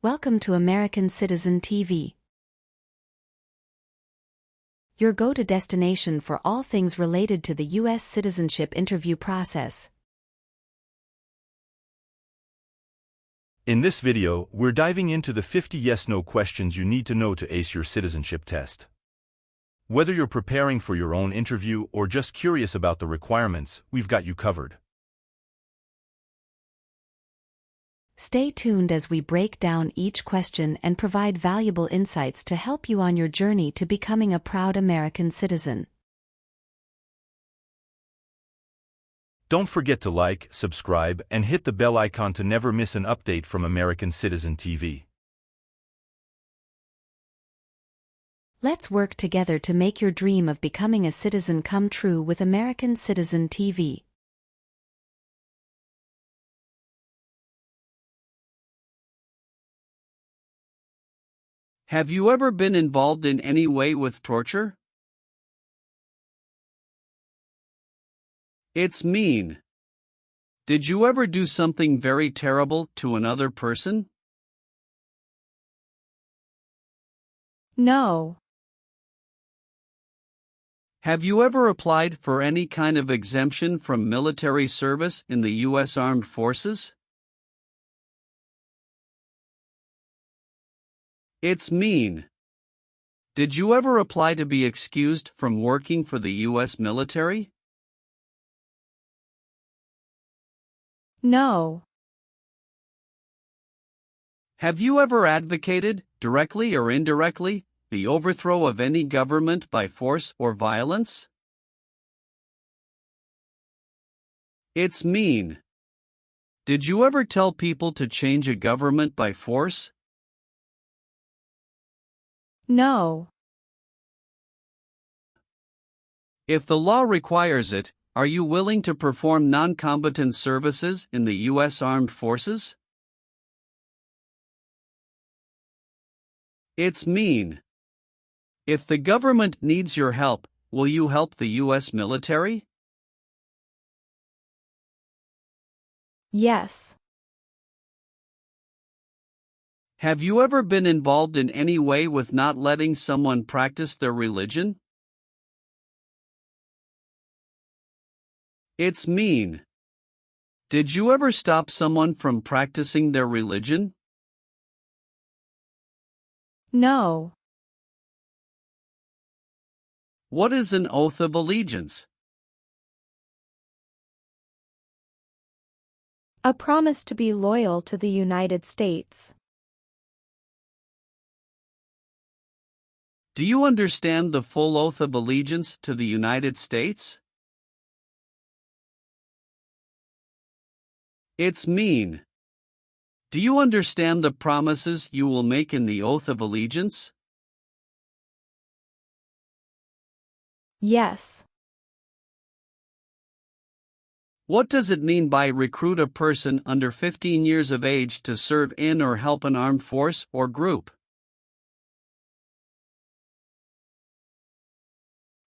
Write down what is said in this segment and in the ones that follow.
Welcome to American Citizen TV, your go-to destination for all things related to the U.S. citizenship interview process. In this video, we're diving into the 50 yes-no questions you need to know to ace your citizenship test. Whether you're preparing for your own interview or just curious about the requirements, we've got you covered. Stay tuned as we break down each question and provide valuable insights to help you on your journey to becoming a proud American citizen. Don't forget to like, subscribe, and hit the bell icon to never miss an update from American Citizen TV. Let's work together to make your dream of becoming a citizen come true with American Citizen TV. Have you ever been involved in any way with torture? It's mean. Did you ever do something very terrible to another person? No. Have you ever applied for any kind of exemption from military service in the U.S. Armed Forces? It's mean. Did you ever apply to be excused from working for the U.S. military? No. Have you ever advocated, directly or indirectly, the overthrow of any government by force or violence? It's mean. Did you ever tell people to change a government by force? No. If the law requires it, are you willing to perform non-combatant services in the U.S. Armed Forces? It's mean. If the government needs your help, will you help the U.S. military? Yes. Have you ever been involved in any way with not letting someone practice their religion? It's mean. Did you ever stop someone from practicing their religion? No. What is an oath of allegiance? A promise to be loyal to the United States. Do you understand the full oath of allegiance to the United States? It's mean. Do you understand the promises you will make in the oath of allegiance? Yes. What does it mean by recruit a person under 15 years of age to serve in or help an armed force or group?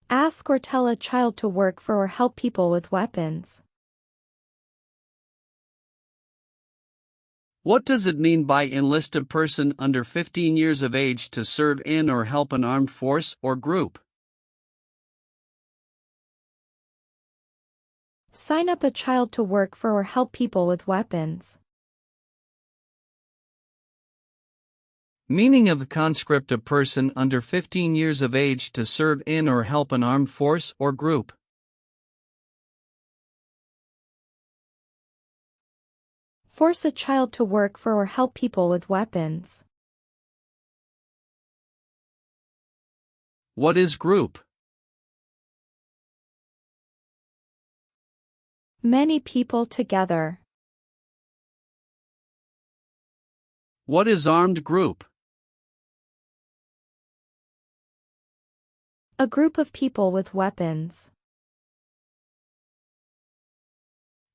Ask or tell a child to work for or help people with weapons. What does it mean by enlist a person under 15 years of age to serve in or help an armed force or group? Sign up a child to work for or help people with weapons. Meaning of the conscript: a person under 15 years of age to serve in or help an armed force or group. Force a child to work for or help people with weapons. What is group? Many people together. What is armed group? A group of people with weapons.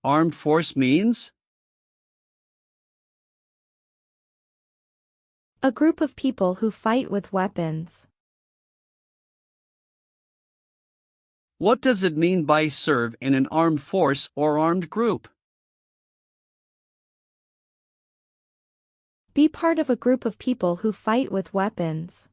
Armed force means? A group of people who fight with weapons. What does it mean by serve in an armed force or armed group? Be part of a group of people who fight with weapons.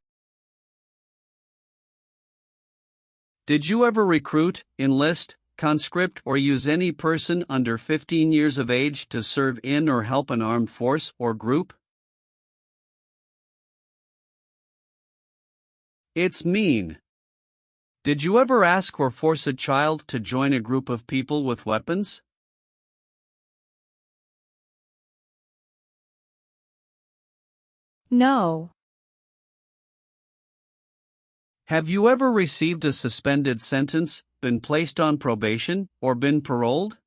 Did you ever recruit, enlist, conscript, or use any person under 15 years of age to serve in or help an armed force or group? It's mean. Did you ever ask or force a child to join a group of people with weapons? No. Have you ever received a suspended sentence, been placed on probation, or been paroled?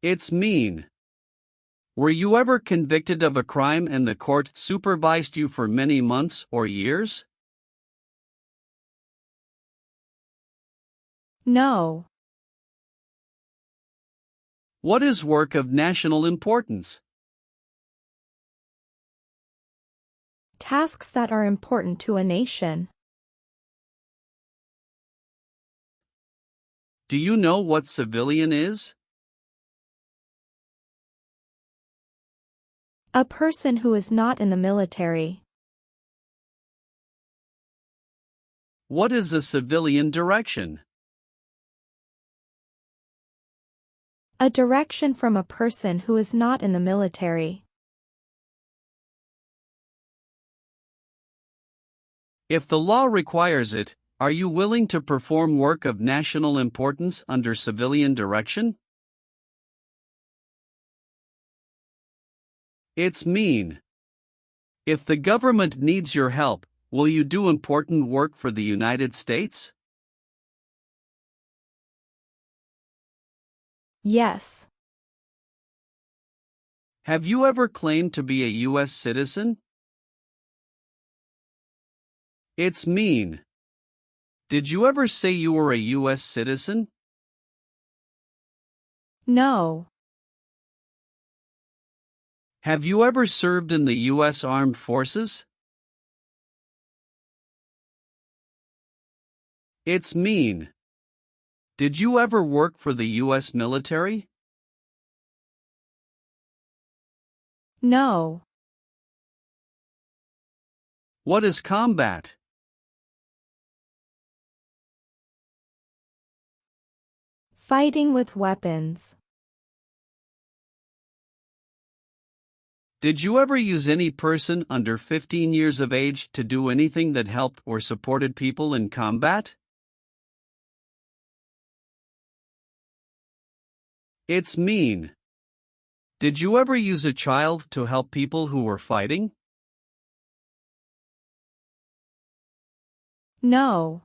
It's mean. Were you ever convicted of a crime and the court supervised you for many months or years? No. What is work of national importance? Tasks that are important to a nation. Do you know what civilian is? A person who is not in the military. What is a civilian direction? A direction from a person who is not in the military. If the law requires it, are you willing to perform work of national importance under civilian direction? It's mean. If the government needs your help, will you do important work for the United States? Yes. Have you ever claimed to be a U.S. citizen? It's mean. Did you ever say you were a U.S. citizen? No. Have you ever served in the U.S. Armed Forces? It's mean. Did you ever work for the U.S. military? No. What is combat? Fighting with weapons. Did you ever use any person under 15 years of age to do anything that helped or supported people in combat? It's mean. Did you ever use a child to help people who were fighting? No.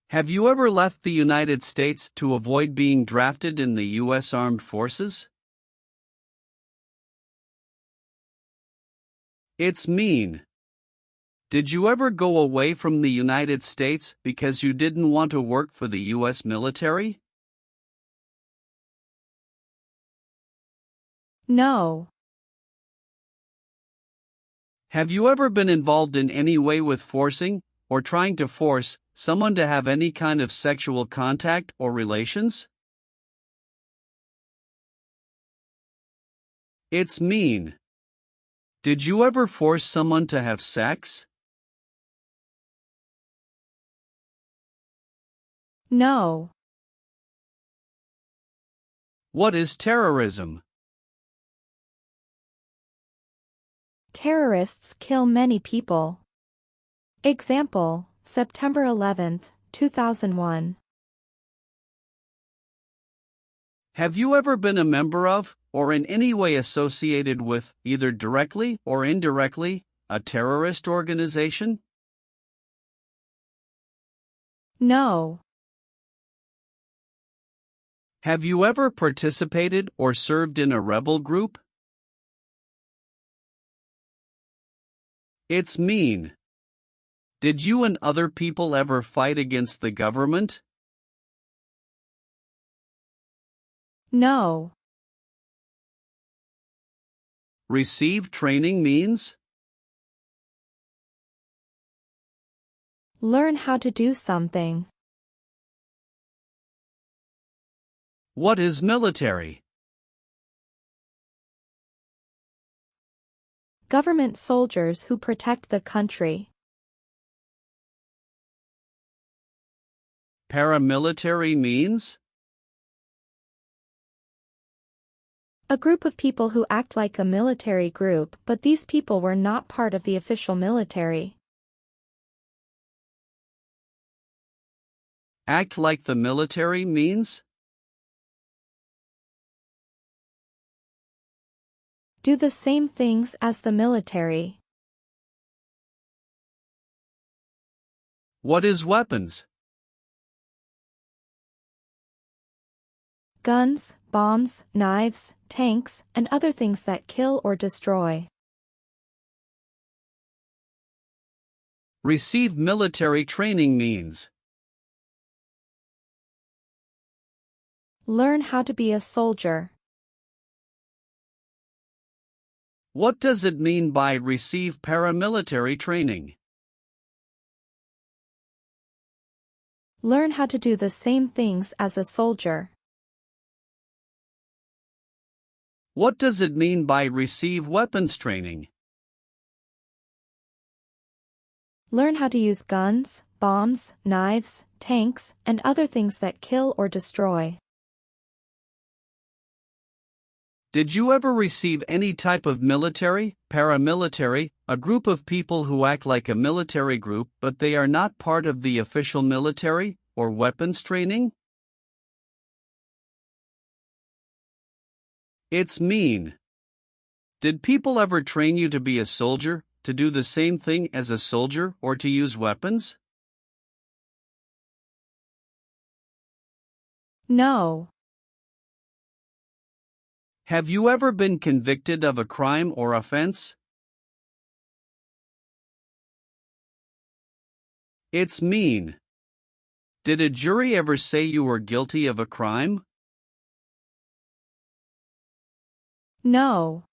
Have you ever left the United States to avoid being drafted in the U.S. Armed Forces? It's mean. Did you ever go away from the United States because you didn't want to work for the U.S. military? No. Have you ever been involved in any way with forcing, or trying to force, someone to have any kind of sexual contact or relations? It's mean. Did you ever force someone to have sex? No. What is terrorism? Terrorists kill many people. Example, September 11, 2001. Have you ever been a member of, or in any way associated with, either directly or indirectly, a terrorist organization? No. Have you ever participated or served in a rebel group? It's mean. Did you and other people ever fight against the government? No. Receive training means? Learn how to do something. What is military? Government soldiers who protect the country. Paramilitary means? A group of people who act like a military group, but these people were not part of the official military. Act like the military means? Do the same things as the military. What is weapons? Guns, bombs, knives, tanks, and other things that kill or destroy. Receive military training means? Learn how to be a soldier. What does it mean by receive paramilitary training? Learn how to do the same things as a soldier. What does it mean by receive weapons training? Learn how to use guns, bombs, knives, tanks, and other things that kill or destroy. Did you ever receive any type of military, paramilitary, a group of people who act like a military group but they are not part of the official military, or weapons training? It's mean. Did people ever train you to be a soldier, to do the same thing as a soldier, or to use weapons? No. Have you ever been convicted of a crime or offense? It's mean. Did a jury ever say you were guilty of a crime? No.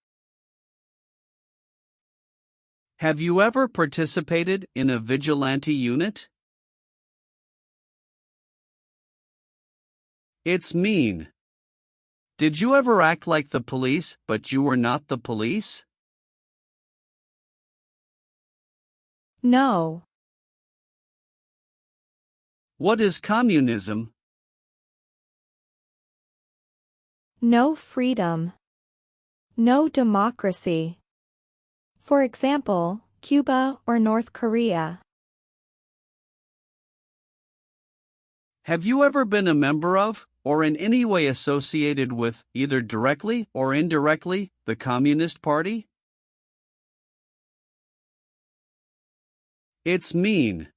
Have you ever participated in a vigilante unit? It's mean. Did you ever act like the police, but you were not the police? No. What is communism? No freedom. No democracy. For example, Cuba or North Korea. Have you ever been a member of, or in any way associated with, either directly or indirectly, the Communist Party? It's mean.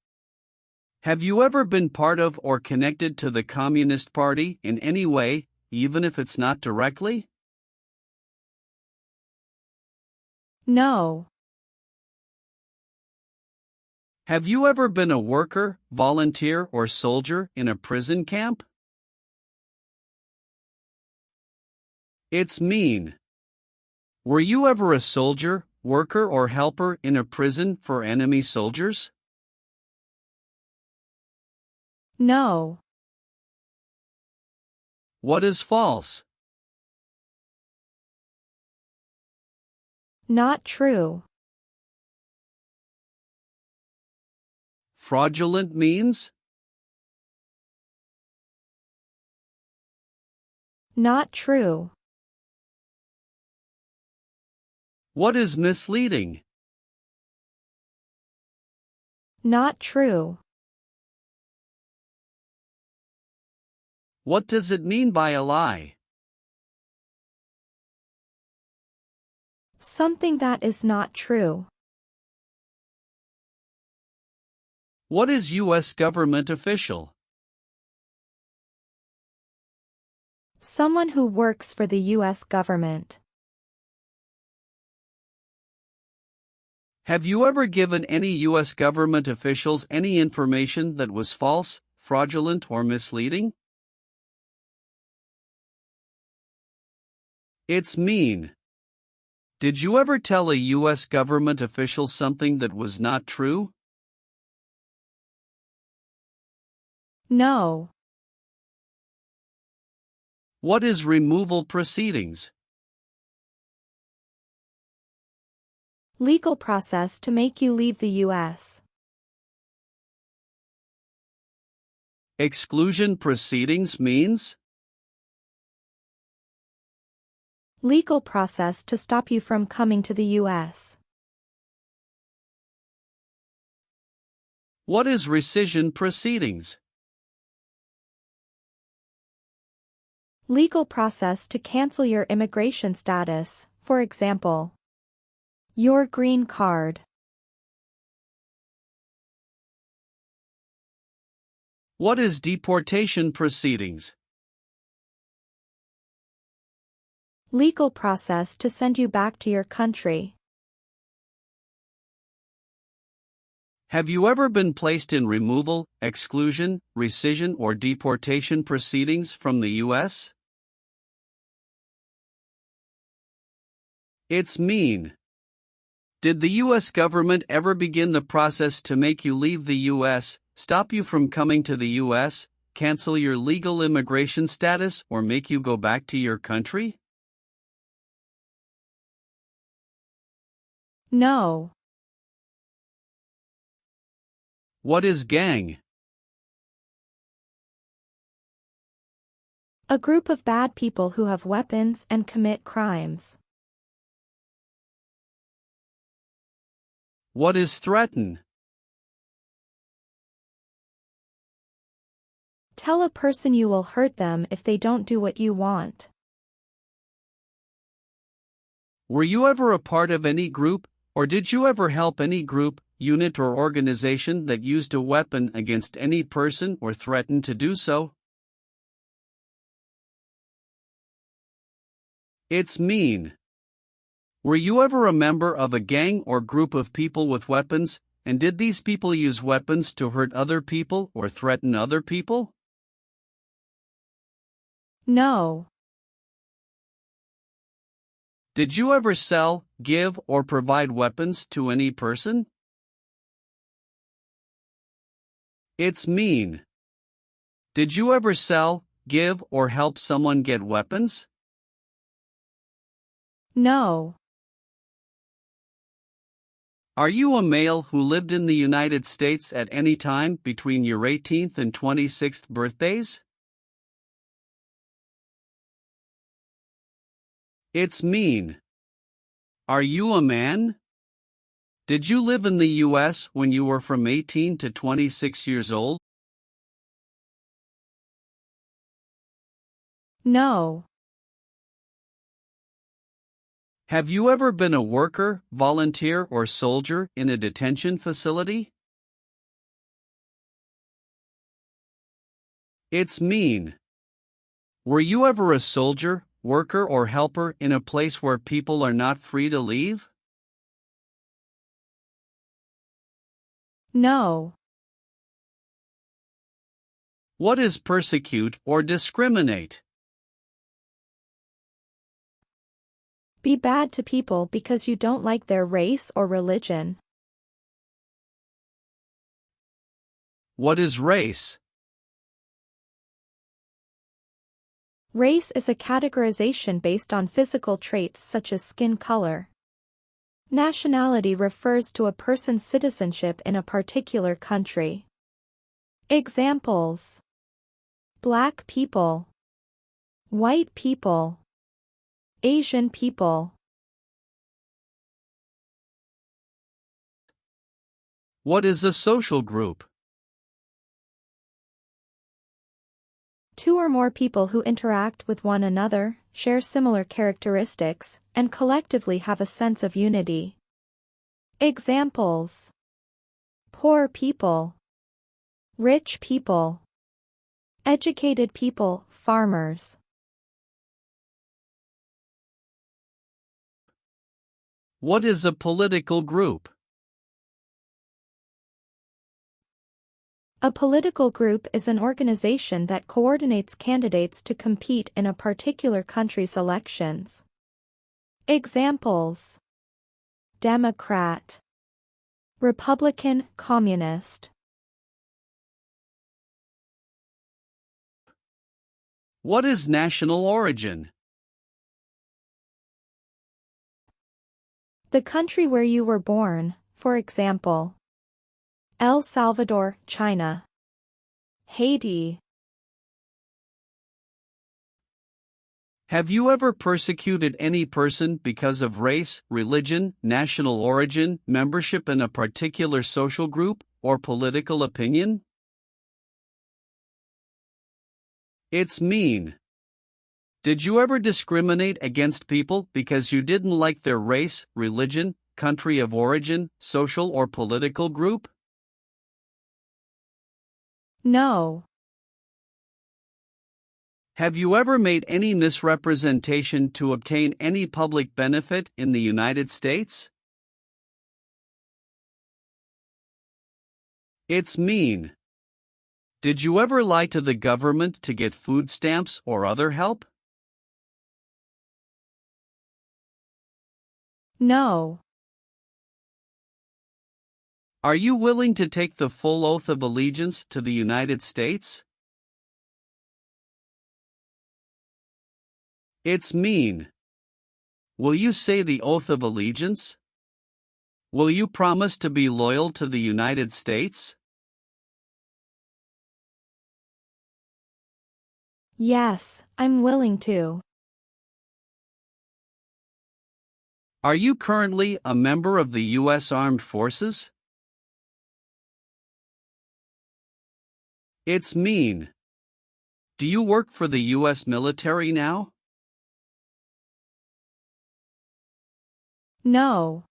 Have you ever been part of or connected to the Communist Party in any way, even if it's not directly? No. Have you ever been a worker, volunteer, or soldier in a prison camp? It's mean. Were you ever a soldier, worker, or helper in a prison for enemy soldiers? No. What is false? Not true. Fraudulent means? Not true. What is misleading? Not true. What does it mean by a lie? Something that is not true. What is U.S. government official? Someone who works for the U.S. government. Have you ever given any U.S. government officials any information that was false, fraudulent, or misleading? It's mean. Did you ever tell a U.S. government official something that was not true? No. What is removal proceedings? Legal process to make you leave the U.S. Exclusion proceedings means? Legal process to stop you from coming to the U.S. What is rescission proceedings? Legal process to cancel your immigration status, for example, your green card. What is deportation proceedings? Legal process to send you back to your country. Have you ever been placed in removal, exclusion, rescission, or deportation proceedings from the U.S.? It's mean. Did the U.S. government ever begin the process to make you leave the U.S., stop you from coming to the U.S., cancel your legal immigration status, or make you go back to your country? No. What is gang? A group of bad people who have weapons and commit crimes. What is threaten? Tell a person you will hurt them if they don't do what you want. Were you ever a part of any group, or did you ever help any group, unit, or organization that used a weapon against any person or threatened to do so? It's mean. Were you ever a member of a gang or group of people with weapons, and did these people use weapons to hurt other people or threaten other people? No. Did you ever sell, give, or provide weapons to any person? It's mean. Did you ever sell, give, or help someone get weapons? No. Are you a male who lived in the United States at any time between your 18th and 26th birthdays? It's mean. Are you a man? Did you live in the U.S. when you were from 18 to 26 years old? No. Have you ever been a worker, volunteer, or soldier in a detention facility? It's mean. Were you ever a soldier, worker, or helper in a place where people are not free to leave? No. What is persecute or discriminate? Be bad to people because you don't like their race or religion. What is race? Race is a categorization based on physical traits such as skin color. Nationality refers to a person's citizenship in a particular country. Examples: Black people, white people, Asian people. What is a social group? Two or more people who interact with one another, share similar characteristics, and collectively have a sense of unity. Examples: poor people, rich people, educated people, farmers. What is a political group? A political group is an organization that coordinates candidates to compete in a particular country's elections. Examples: Democrat, Republican, Communist. What is national origin? The country where you were born, for example, El Salvador, China. Haiti. Have you ever persecuted any person because of race, religion, national origin, membership in a particular social group, or political opinion? It's mean. Did you ever discriminate against people because you didn't like their race, religion, country of origin, social or political group? No. Have you ever made any misrepresentation to obtain any public benefit in the United States? It's mean. Did you ever lie to the government to get food stamps or other help? No. Are you willing to take the full oath of allegiance to the United States? It's mean. Will you say the oath of allegiance? Will you promise to be loyal to the United States? Yes, I'm willing to. Are you currently a member of the U.S. Armed Forces? It's mean. Do you work for the U.S. military now? No.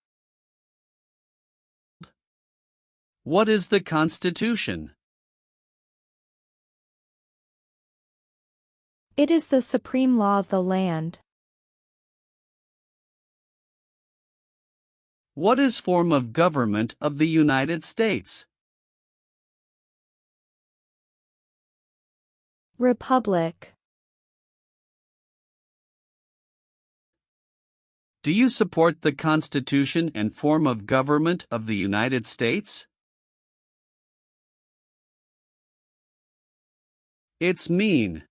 What is the Constitution? It is the supreme law of the land. What is form of government of the United States? Republic. Do you support the Constitution and form of government of the United States? It's mean.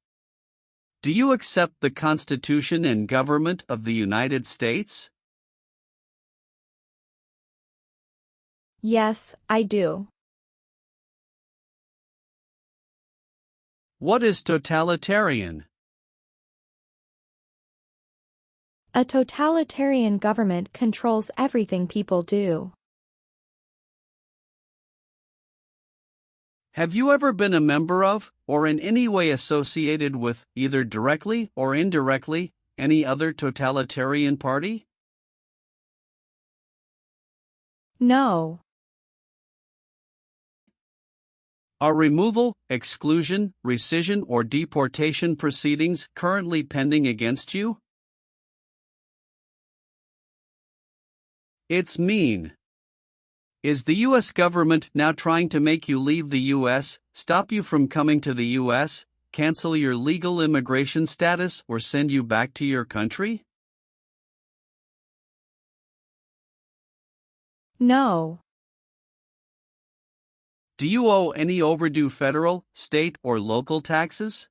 Do you accept the Constitution and government of the United States? Yes, I do. What is totalitarian? A totalitarian government controls everything people do. Have you ever been a member of, or in any way associated with, either directly or indirectly, any other totalitarian party? No. Are removal, exclusion, rescission or deportation proceedings currently pending against you? It's mean. Is the U.S. government now trying to make you leave the U.S., stop you from coming to the U.S., cancel your legal immigration status or send you back to your country? No. Do you owe any overdue federal, state, or local taxes?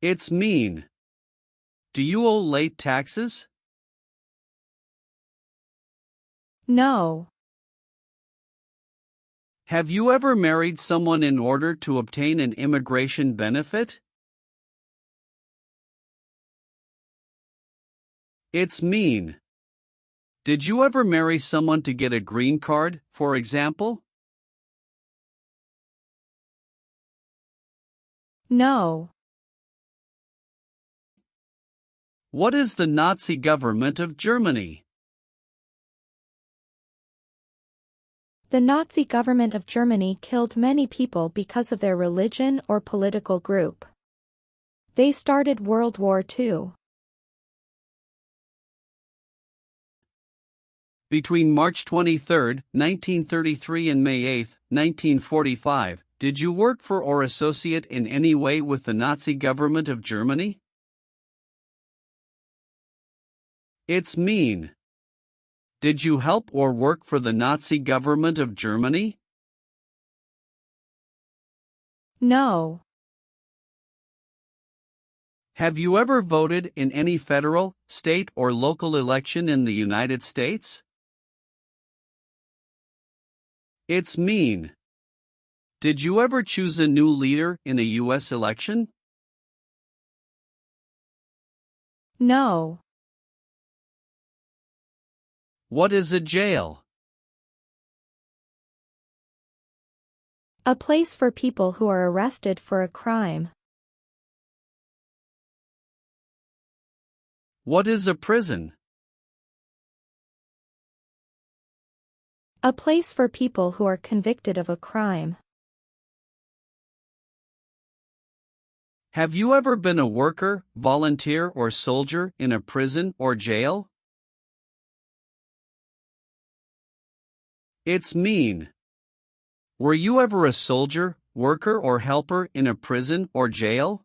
It's mean. Do you owe late taxes? No. Have you ever married someone in order to obtain an immigration benefit? It's mean. Did you ever marry someone to get a green card, for example? No. What is the Nazi government of Germany? The Nazi government of Germany killed many people because of their religion or political group. They started World War II. Between March 23, 1933 and May 8, 1945, did you work for or associate in any way with the Nazi government of Germany? It's mean. Did you help or work for the Nazi government of Germany? No. Have you ever voted in any federal, state, or local election in the United States? It's mean. Did you ever choose a new leader in a U.S. election? No. What is a jail? A place for people who are arrested for a crime. What is a prison? A place for people who are convicted of a crime. Have you ever been a worker, volunteer, or soldier in a prison or jail? It's mean. Were you ever a soldier, worker, or helper in a prison or jail?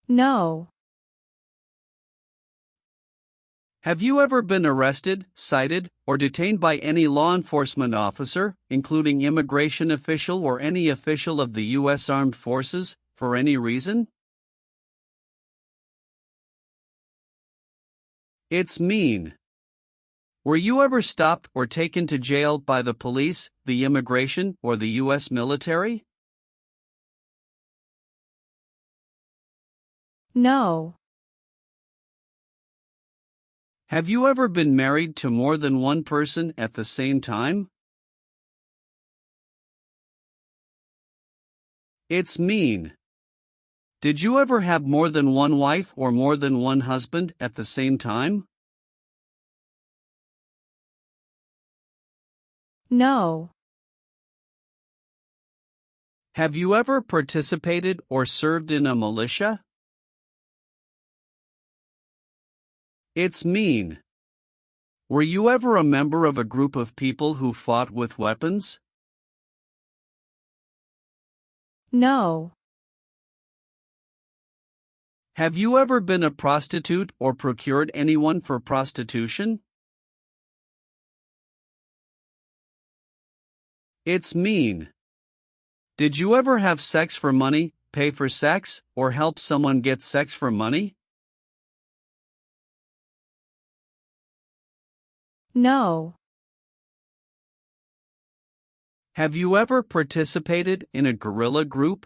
No. Have you ever been arrested, cited, or detained by any law enforcement officer, including immigration official or any official of the U.S. Armed Forces, for any reason? It's mean. Were you ever stopped or taken to jail by the police, the immigration, or the U.S. military? No. Have you ever been married to more than one person at the same time? It's mean. Did you ever have more than one wife or more than one husband at the same time? No. Have you ever participated or served in a militia? It's mean. Were you ever a member of a group of people who fought with weapons? No. Have you ever been a prostitute or procured anyone for prostitution? It's mean. Did you ever have sex for money, pay for sex, or help someone get sex for money? No. Have you ever participated in a guerrilla group?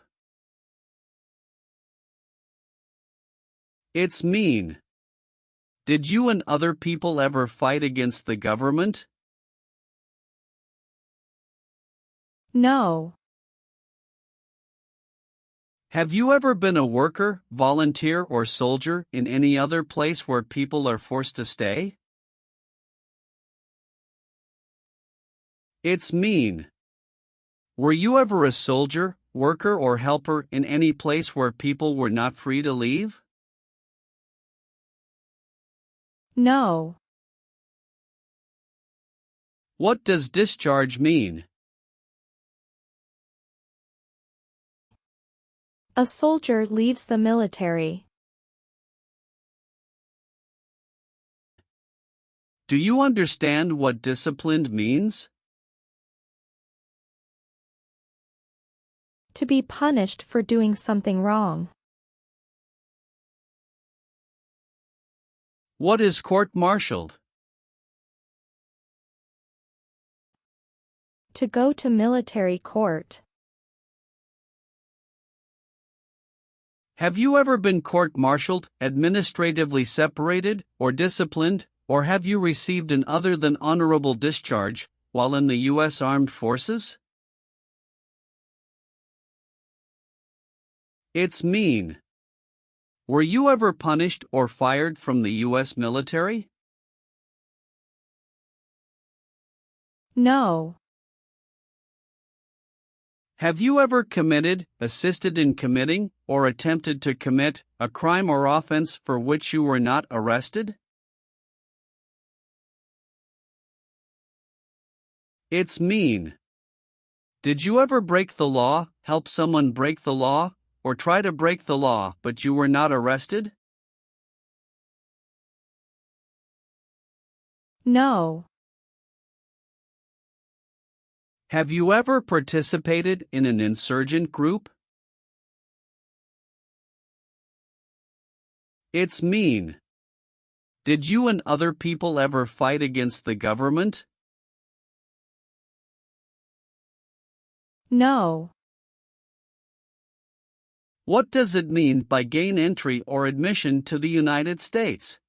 It's mean. Did you and other people ever fight against the government? No. Have you ever been a worker, volunteer, or soldier in any other place where people are forced to stay? It's mean. Were you ever a soldier, worker, or helper in any place where people were not free to leave? No. What does discharge mean? A soldier leaves the military. Do you understand what disciplined means? To be punished for doing something wrong. What is court-martialed? To go to military court. Have you ever been court-martialed, administratively separated, or disciplined, or have you received an other than honorable discharge while in the U.S. Armed Forces? It's mean. Were you ever punished or fired from the U.S. military? No. Have you ever committed, assisted in committing, or attempted to commit a crime or offense for which you were not arrested? It's mean. Did you ever break the law, help someone break the law, or try to break the law but you were not arrested? No. Have you ever participated in an insurgent group? It's mean. Did you and other people ever fight against the government? No. What does it mean by gain entry or admission to the United States?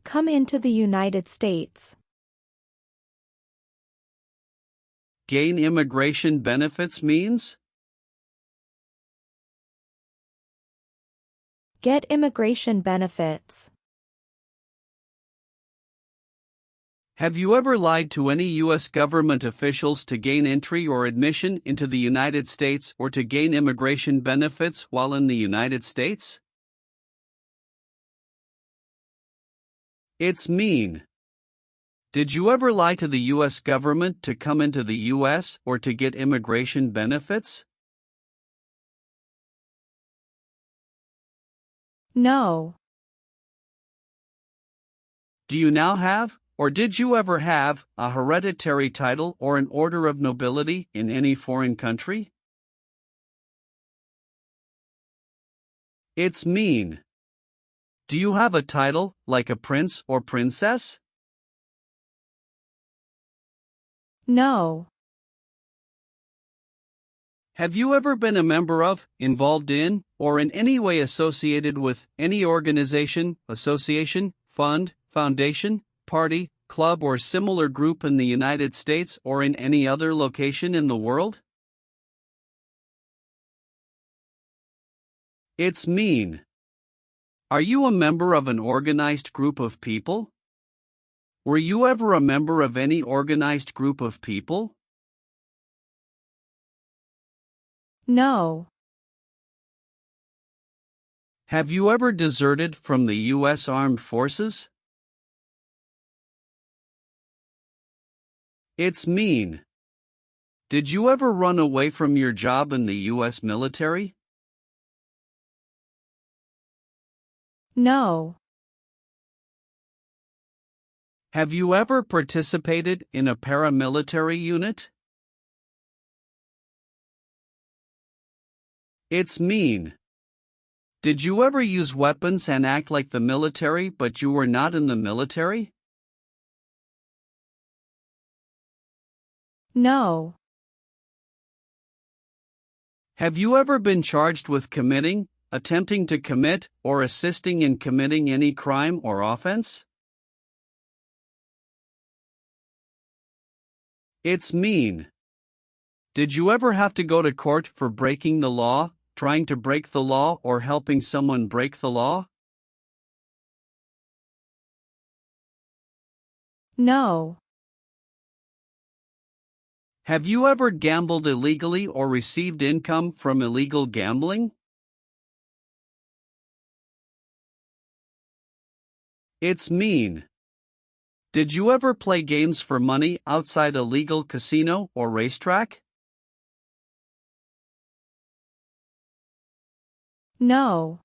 Come into the United States. Gain immigration benefits means? Get immigration benefits. Have you ever lied to any U.S. government officials to gain entry or admission into the United States or to gain immigration benefits while in the United States? It's mean. Did you ever lie to the U.S. government to come into the U.S. or to get immigration benefits? No. Do you now have, or did you ever have, a hereditary title or an order of nobility in any foreign country? It's mean. Do you have a title, like a prince or princess? No. Have you ever been a member of, involved in, or in any way associated with any organization, association, fund, foundation, party, club, or similar group in the United States or in any other location in the world? It's mean. Are you a member of an organized group of people? Were you ever a member of any organized group of people? No. Have you ever deserted from the U.S. Armed Forces? It's mean. Did you ever run away from your job in the U.S. military? No. Have you ever participated in a paramilitary unit? It's mean. Did you ever use weapons and act like the military but you were not in the military? No. Have you ever been charged with committing, attempting to commit, or assisting in committing any crime or offense? It's mean. Did you ever have to go to court for breaking the law, trying to break the law, or helping someone break the law? No. Have you ever gambled illegally or received income from illegal gambling? It's mean. Did you ever play games for money outside a legal casino or racetrack? No.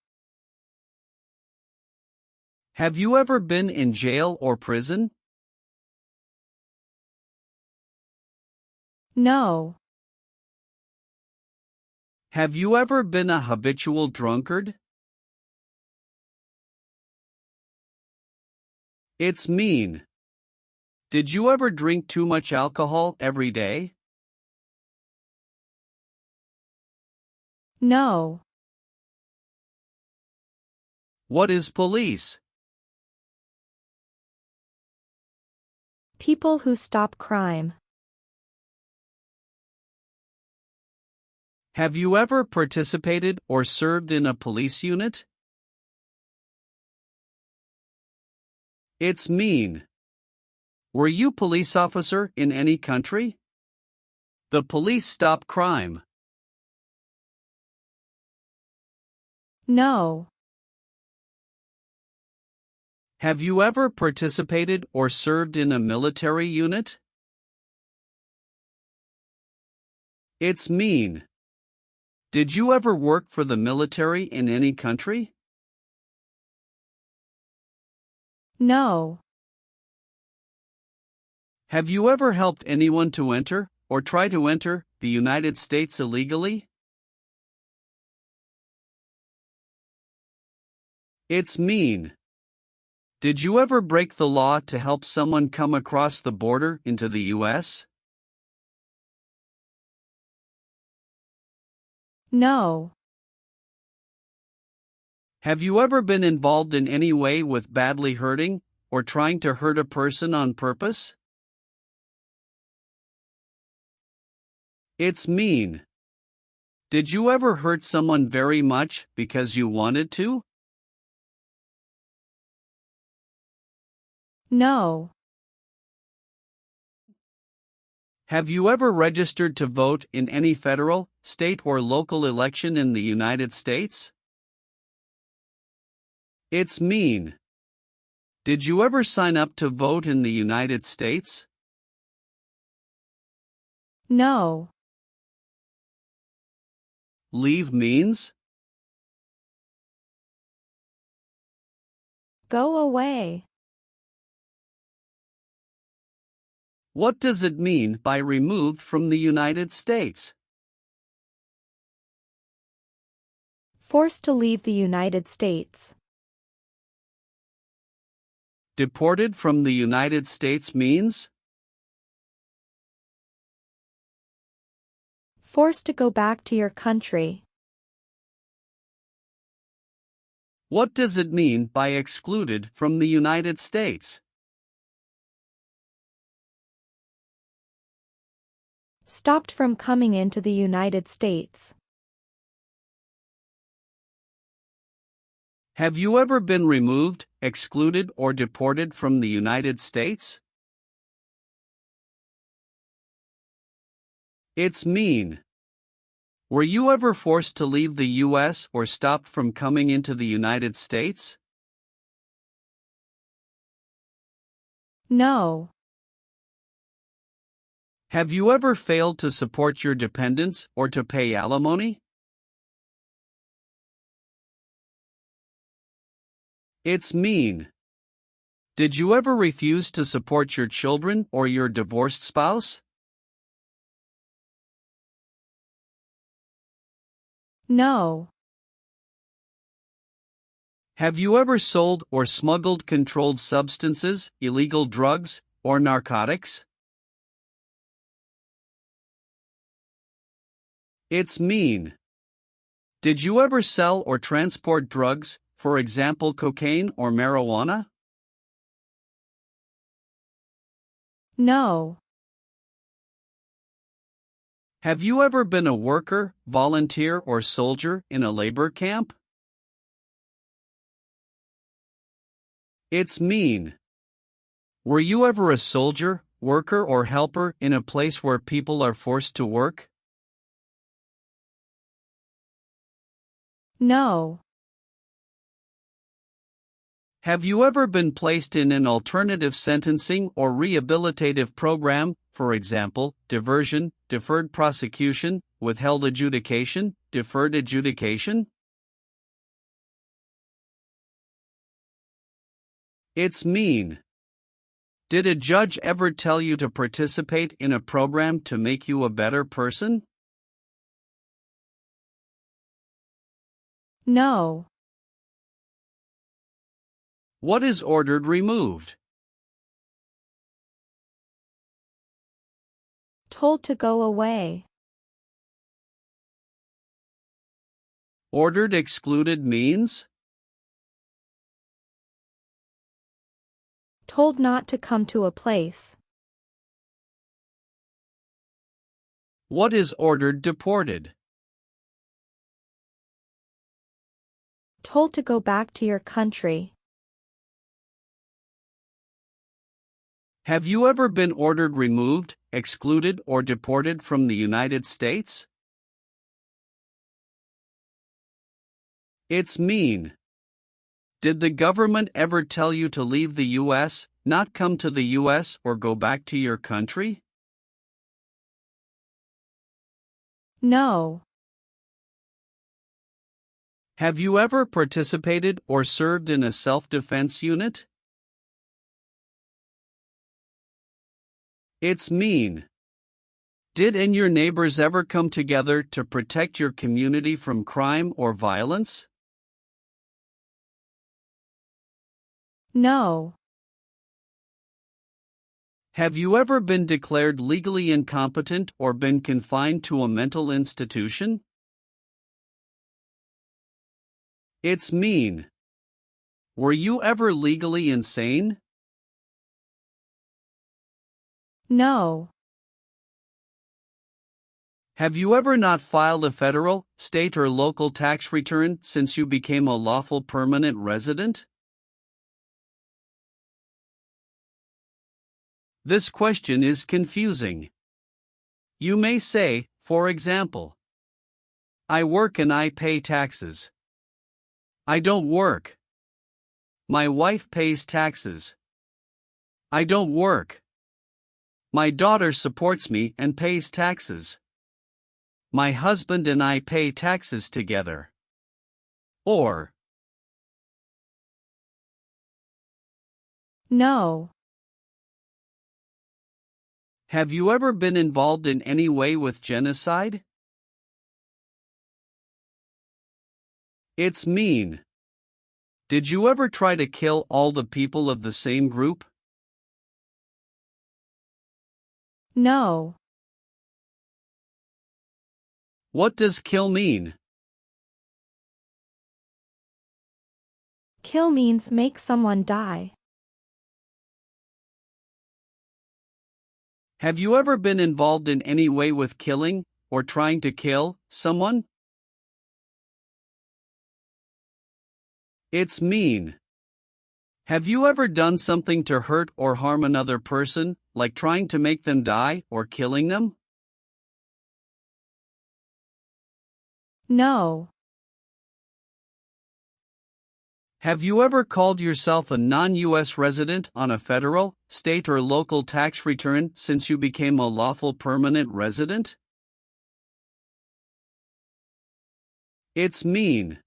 Have you ever been in jail or prison? No. Have you ever been a habitual drunkard? It's mean. Did you ever drink too much alcohol every day? No. What is police? People who stop crime. Have you ever participated or served in a police unit? It's mean. Were you police officer in any country? The police stop crime. No. Have you ever participated or served in a military unit? It's mean. Did you ever work for the military in any country? No. Have you ever helped anyone to enter, or try to enter, the United States illegally? It's mean. Did you ever break the law to help someone come across the border into the U.S.? No. Have you ever been involved in any way with badly hurting, or trying to hurt a person on purpose? It's mean. Did you ever hurt someone very much because you wanted to? No. Have you ever registered to vote in any federal, state, or local election in the United States? It's mean. Did you ever sign up to vote in the United States? No. Leave means? Go away. What does it mean by removed from the United States? Forced to leave the United States. Deported from the United States means? Forced to go back to your country. What does it mean by excluded from the United States? Stopped from coming into the United States. Have you ever been removed, excluded, or deported from the United States? It's mean. Were you ever forced to leave the U.S. or stopped from coming into the United States? No. Have you ever failed to support your dependents or to pay alimony? It's mean. Did you ever refuse to support your children or your divorced spouse? No. Have you ever sold or smuggled controlled substances, illegal drugs, or narcotics? It's mean. Did you ever sell or transport drugs, for example cocaine or marijuana? No. Have you ever been a worker, volunteer, or soldier in a labor camp? It's mean. Were you ever a soldier, worker, or helper in a place where people are forced to work? No. Have you ever been placed in an alternative sentencing or rehabilitative program, for example, diversion, deferred prosecution, withheld adjudication, deferred adjudication? It's mean. Did a judge ever tell you to participate in a program to make you a better person? No. What is ordered removed? Told to go away. Ordered excluded means? Told not to come to a place. What is ordered deported? Told to go back to your country. Have you ever been ordered removed, excluded, or deported from the United States? It's mean. Did the government ever tell you to leave the U.S., not come to the U.S., or go back to your country? No. Have you ever participated or served in a self-defense unit? It's mean. Did and your neighbors ever come together to protect your community from crime or violence? No. Have you ever been declared legally incompetent or been confined to a mental institution? It's mean. Were you ever legally insane? No. Have you ever not filed a federal, state, or local tax return since you became a lawful permanent resident? This question is confusing. You may say, for example, I work and I pay taxes. I don't work. My wife pays taxes. I don't work. My daughter supports me and pays taxes. My husband and I pay taxes together. Or, No. have you ever been involved in any way with genocide? It's mean. Did you ever try to kill all the people of the same group? No. What does kill mean? Kill means make someone die. Have you ever been involved in any way with killing, or trying to kill, someone? It's mean. Have you ever done something to hurt or harm another person, like trying to make them die or killing them? No. Have you ever called yourself a non-U.S. resident on a federal, state, or local tax return since you became a lawful permanent resident? It's mean.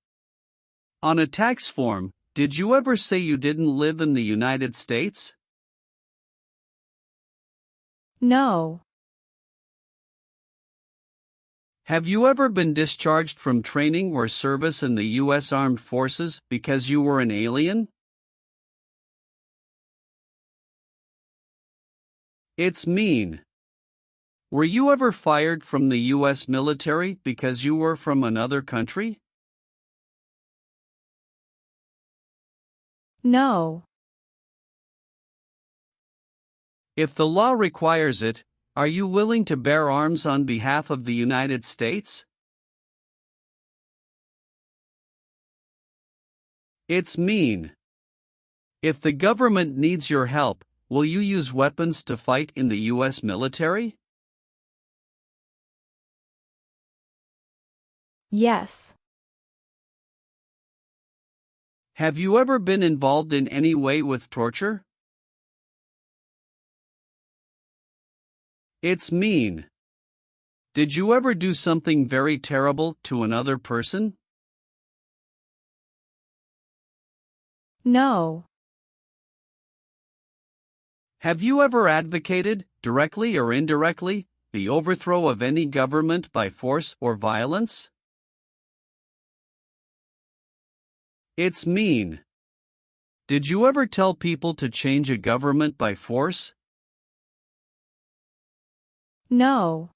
On a tax form, did you ever say you didn't live in the United States? No. Have you ever been discharged from training or service in the U.S. Armed Forces because you were an alien? It's mean. Were you ever fired from the U.S. military because you were from another country? No. If the law requires it, are you willing to bear arms on behalf of the United States? It's mean. If the government needs your help, will you use weapons to fight in the U.S. military? Yes. Have you ever been involved in any way with torture? It's mean. Did you ever do something very terrible to another person? No. Have you ever advocated, directly or indirectly, the overthrow of any government by force or violence? It's mean. Did you ever tell people to change a government by force? No.